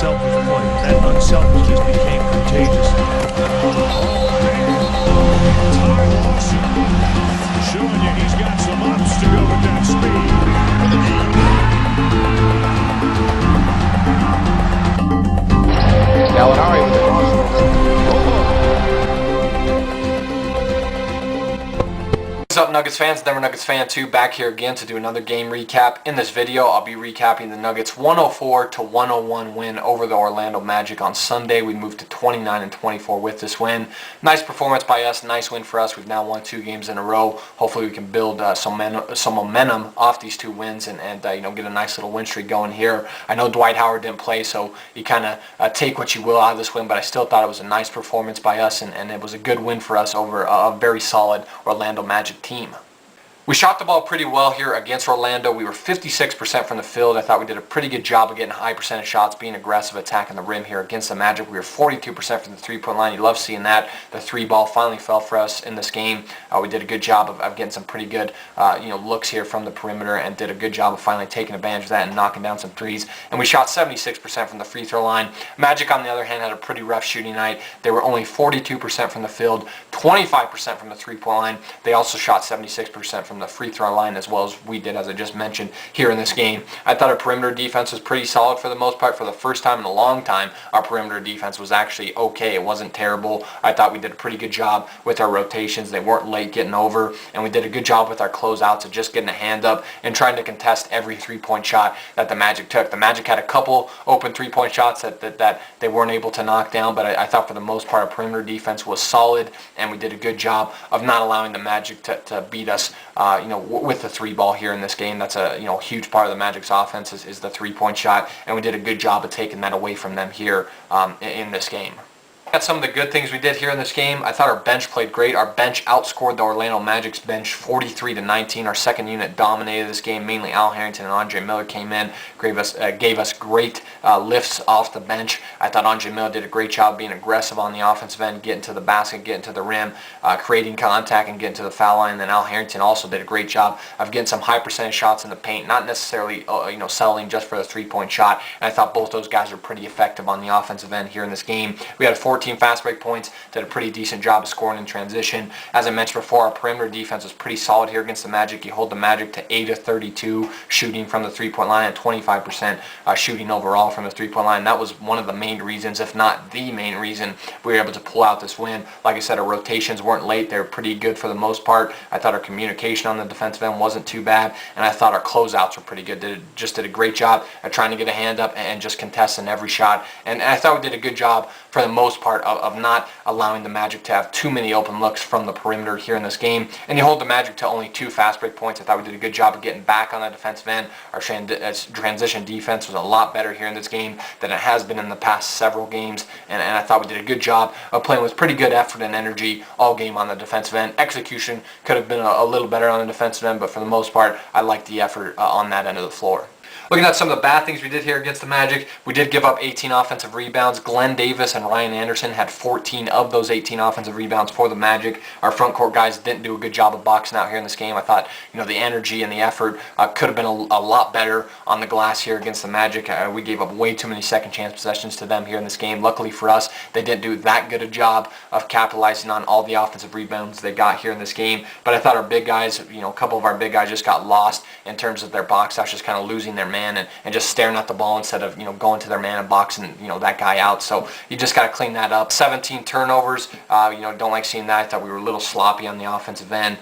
unselfish play. That unselfishness became contagious. Ty Lawson showing you he's got some ups to go with that speed. Gallinari with the crossover. What's up, Nuggets fans? Denver Nuggets fan 2 back here again to do another game recap. In this video, I'll be recapping the Nuggets 104-101 win over the Orlando Magic on Sunday. We moved to 29-24 with this win. Nice performance by us, nice win for us. We've now won 2 games in a row. Hopefully we can build some momentum off these 2 wins and get a nice little win streak going here. I know Dwight Howard didn't play, so you kind of take what you will out of this win, but I still thought it was a nice performance by us, and it was a good win for us over a very solid Orlando Magic team. We shot the ball pretty well here against Orlando. We were 56% from the field. I thought we did a pretty good job of getting high percentage shots, being aggressive, attacking the rim here against the Magic. We were 42% from the three-point line. You love seeing that. The 3 ball finally fell for us in this game. We did a good job of getting some pretty good looks here from the perimeter, and did a good job of finally taking advantage of that and knocking down some threes. And we shot 76% from the free throw line. Magic, on the other hand, had a pretty rough shooting night. They were only 42% from the field, 25% from the three-point line. They also shot 76% from the free throw line, as well as we did, as I just mentioned, here in this game. I thought our perimeter defense was pretty solid for the most part. For the first time in a long time, our perimeter defense was actually okay. It wasn't terrible. I thought we did a pretty good job with our rotations. They weren't late getting over, and we did a good job with our closeouts of just getting a hand up and trying to contest every three-point shot that the Magic took. The Magic had a couple open three-point shots that they weren't able to knock down, but I thought for the most part our perimeter defense was solid, and we did a good job of not allowing the Magic to beat us with the 3 ball here in this game. That's a huge part of the Magic's offense is the 3-point shot, and we did a good job of taking that away from them here in this game. At some of the good things we did here in this game, I thought our bench played great. Our bench outscored the Orlando Magic's bench 43-19. Our second unit dominated this game. Mainly Al Harrington and Andre Miller came in, gave us great lifts off the bench. I thought Andre Miller did a great job being aggressive on the offensive end, getting to the basket, getting to the rim, creating contact, and getting to the foul line. And then Al Harrington also did a great job of getting some high percentage shots in the paint, not necessarily settling just for the 3-point shot. And I thought both those guys were pretty effective on the offensive end here in this game. We had 14 fast break points, did a pretty decent job of scoring in transition. As I mentioned before, our perimeter defense was pretty solid here against the Magic. You hold the Magic to 8 of 32 shooting from the 3-point line and 25% shooting overall from the 3-point line. That was one of the main reasons, if not the main reason, we were able to pull out this win. Like I said, our rotations weren't late. They were pretty good for the most part. I thought our communication on the defensive end wasn't too bad, and I thought our closeouts were pretty good. Just did a great job at trying to get a hand up and just contesting every shot. And I thought we did a good job for the most part of not allowing the Magic to have too many open looks from the perimeter here in this game. And you hold the Magic to only 2 fast break points. I thought we did a good job of getting back on the defensive end. Our transition defense was a lot better here in this game than it has been in the past several games. And I thought we did a good job of playing with pretty good effort and energy all game on the defensive end. Execution could have been a little better on the defensive end, but for the most part, I liked the effort on that end of the floor. Looking at some of the bad things we did here against the Magic, we did give up 18 offensive rebounds. Glenn Davis and Ryan Anderson had 14 of those 18 offensive rebounds for the Magic. Our front court guys didn't do a good job of boxing out here in this game. I thought, the energy and the effort could have been a lot better on the glass here against the Magic. We gave up way too many second chance possessions to them here in this game. Luckily for us, they didn't do that good a job of capitalizing on all the offensive rebounds they got here in this game. But I thought our big guys, a couple of our big guys just got lost in terms of their box outs, just kind of losing their man and just staring at the ball instead of going to their man and boxing that guy out. So you just got to clean that up. 17 turnovers, don't like seeing that. I thought we were a little sloppy on the offensive end.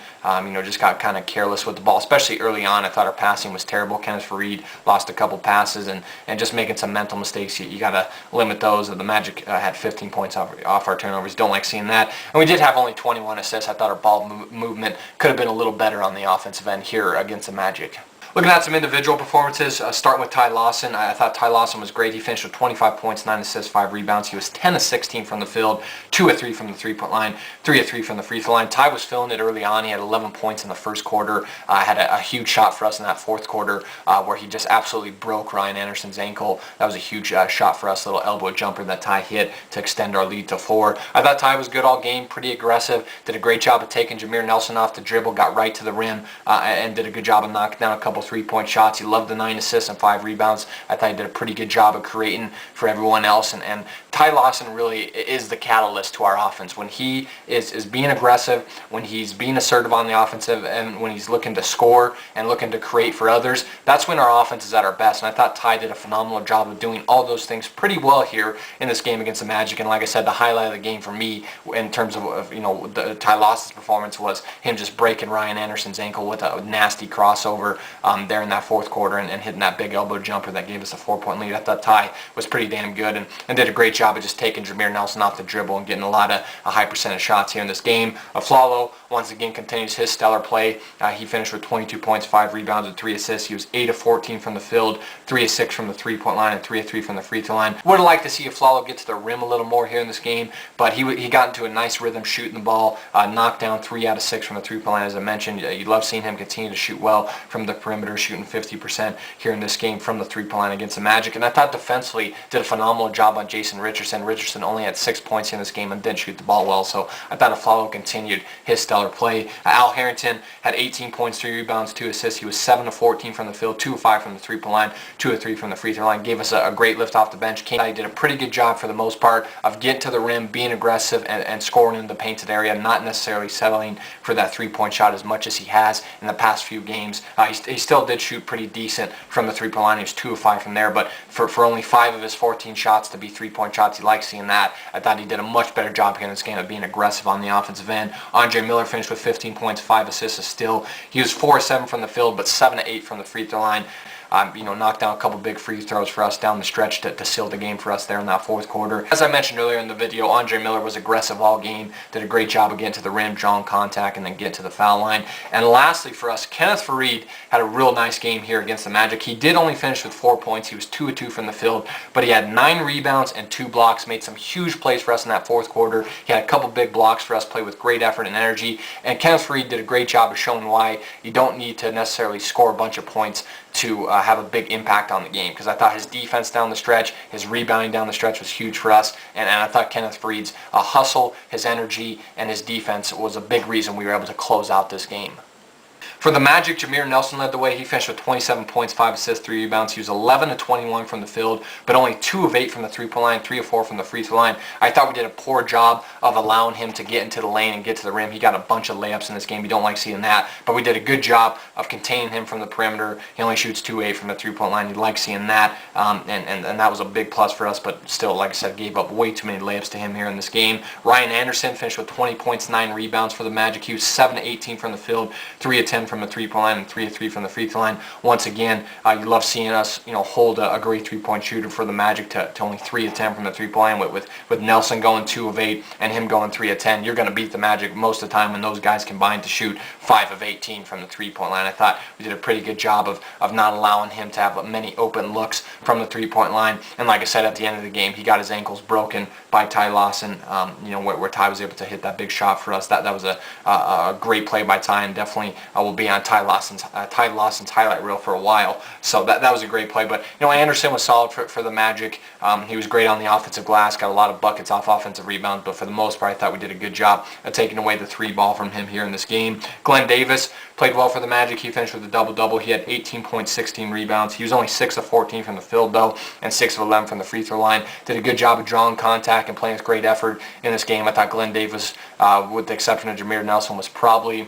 Just got kind of careless with the ball, especially early on. I thought our passing was terrible. Kenneth Faried lost a couple passes and just making some mental mistakes. You got to limit those. The Magic had 15 points off our turnovers. Don't like seeing that. And we did have only 21 assists. I thought our ball movement could have been a little better on the offensive end here against the Magic. Looking at some individual performances, starting with Ty Lawson. I thought Ty Lawson was great. He finished with 25 points, 9 assists, 5 rebounds. He was 10 of 16 from the field, 2 of 3 from the 3-point line, 3 of 3 from the free throw line. Ty was feeling it early on. He had 11 points in the first quarter. Had a huge shot for us in that fourth quarter where he just absolutely broke Ryan Anderson's ankle. That was a huge shot for us, little elbow jumper that Ty hit to extend our lead to 4. I thought Ty was good all game, pretty aggressive, did a great job of taking Jameer Nelson off the dribble, got right to the rim, and did a good job of knocking down a couple 3-point shots. He loved the 9 assists and 5 rebounds. I thought he did a pretty good job of creating for everyone else. And Ty Lawson really is the catalyst to our offense. When he is being aggressive, when he's being assertive on the offensive, and when he's looking to score and looking to create for others, that's when our offense is at our best. And I thought Ty did a phenomenal job of doing all those things pretty well here in this game against the Magic. And like I said, the highlight of the game for me in terms of the Ty Lawson's performance was him just breaking Ryan Anderson's ankle with a nasty crossover there in that fourth quarter and hitting that big elbow jumper that gave us a 4-point lead. I thought Ty was pretty damn good and did a great job of just taking Jameer Nelson off the dribble and getting a lot of high percentage shots here in this game. Flalo once again continues his stellar play. He finished with 22 points, 5 rebounds, and 3 assists. He was 8 of 14 from the field, 3 of 6 from the 3-point line, and 3 of 3 from the free throw line. Would have liked to see Flalo get to the rim a little more here in this game, but he got into a nice rhythm shooting the ball, knocked down 3 out of 6 from the 3-point line. As I mentioned, you love seeing him continue to shoot well from the perimeter, shooting 50% here in this game from the 3-point line against the Magic. And I thought defensively did a phenomenal job on Jason Richardson. Richardson only had 6 points in this game and didn't shoot the ball well, so I thought Flalo continued his stellar play. Al Harrington had 18 points, 3 rebounds, 2 assists. He was 7 of 14 from the field, 2 of 5 from the 3-point line, 2 of 3 from the free throw line. Gave us a great lift off the bench. He did a pretty good job for the most part of getting to the rim, being aggressive, and scoring in the painted area, not necessarily settling for that 3-point shot as much as he has in the past few games. He still did shoot pretty decent from the 3-point line. He was 2 of 5 from there, but for only 5 of his 14 shots to be 3-point shots, he likes seeing that. I thought he did a much better job here in this game of being aggressive on the offensive end. Andre Miller finished with 15 points, 5 assists still. He was 4 of 7 from the field, but 7 of 8 from the free throw line. Knocked down a couple big free throws for us down the stretch to seal the game for us there in that fourth quarter. As I mentioned earlier in the video, Andre Miller was aggressive all game, did a great job of getting to the rim, drawing contact, and then getting to the foul line. And lastly for us, Kenneth Faried had a real nice game here against the Magic. He did only finish with 4 points. He was 2 of 2 from the field, but he had 9 rebounds and 2 blocks, made some huge plays for us in that fourth quarter. He had a couple big blocks for us, played with great effort and energy. And Kenneth Faried did a great job of showing why you don't need to necessarily score a bunch of points to have a big impact on the game, because I thought his defense down the stretch, his rebounding down the stretch was huge for us, and I thought Kenneth Faried's hustle, his energy, and his defense was a big reason we were able to close out this game. For the Magic, Jameer Nelson led the way. He finished with 27 points, 5 assists, 3 rebounds. He was 11 of 21 from the field, but only 2 of 8 from the 3-point line, 3 of 4 from the free throw line. I thought we did a poor job of allowing him to get into the lane and get to the rim. He got a bunch of layups in this game. You don't like seeing that, but we did a good job of containing him from the perimeter. He only shoots 2 of 8 from the 3-point line. You like seeing that, and that was a big plus for us, but still, like I said, gave up way too many layups to him here in this game. Ryan Anderson finished with 20 points, 9 rebounds for the Magic. He was 7 of 18 from the field, 3 of 10 from the 3-point line, and 3 of 3 from the free throw line. Once again, you love seeing us, hold a great 3-point shooter for the Magic to only 3 of 10 from the 3-point line. With Nelson going 2 of 8 and him going 3 of 10, you're going to beat the Magic most of the time when those guys combine to shoot 5 of 18 from the 3-point line. I thought we did a pretty good job of not allowing him to have many open looks from the 3-point line. And like I said, at the end of the game, he got his ankles broken by Ty Lawson, where Ty was able to hit that big shot for us. That was a great play by Ty, and definitely will be on Ty Lawson's highlight reel for a while. So that was a great play. But Anderson was solid for the Magic. He was great on the offensive glass, got a lot of buckets off offensive rebounds, but for the most part I thought we did a good job of taking away the 3 ball from him here in this game. Glenn Davis played well for the Magic. He finished with a double-double. He had 18 points, 16 rebounds. He was only 6 of 14 from the field though, and 6 of 11 from the free throw line. Did a good job of drawing contact and playing with great effort in this game. I thought Glenn Davis, with the exception of Jameer Nelson, was probably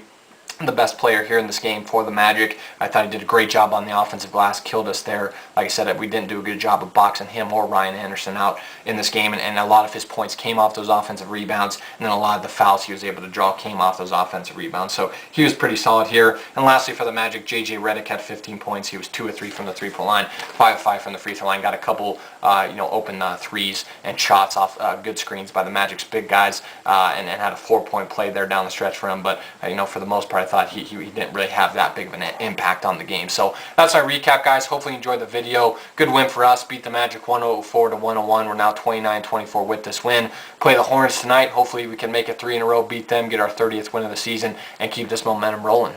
the best player here in this game for the Magic. I thought he did a great job on the offensive glass, killed us there. Like I said, we didn't do a good job of boxing him or Ryan Anderson out in this game, and a lot of his points came off those offensive rebounds, and then a lot of the fouls he was able to draw came off those offensive rebounds. So he was pretty solid here. And lastly for the Magic, J.J. Redick had 15 points. He was 2 of 3 from the 3-point line, 5 of 5 from the free throw line, got a couple open threes and shots off good screens by the Magic's big guys, and had a 4-point play there down the stretch for him. But for the most part, I thought he didn't really have that big of an impact on the game. So that's our recap, guys. Hopefully you enjoyed the video. Good win for us. Beat the Magic 104 to 101. We're now 29-24 with this win. Play the Hornets tonight. Hopefully we can make it 3 in a row, beat them, get our 30th win of the season, and keep this momentum rolling.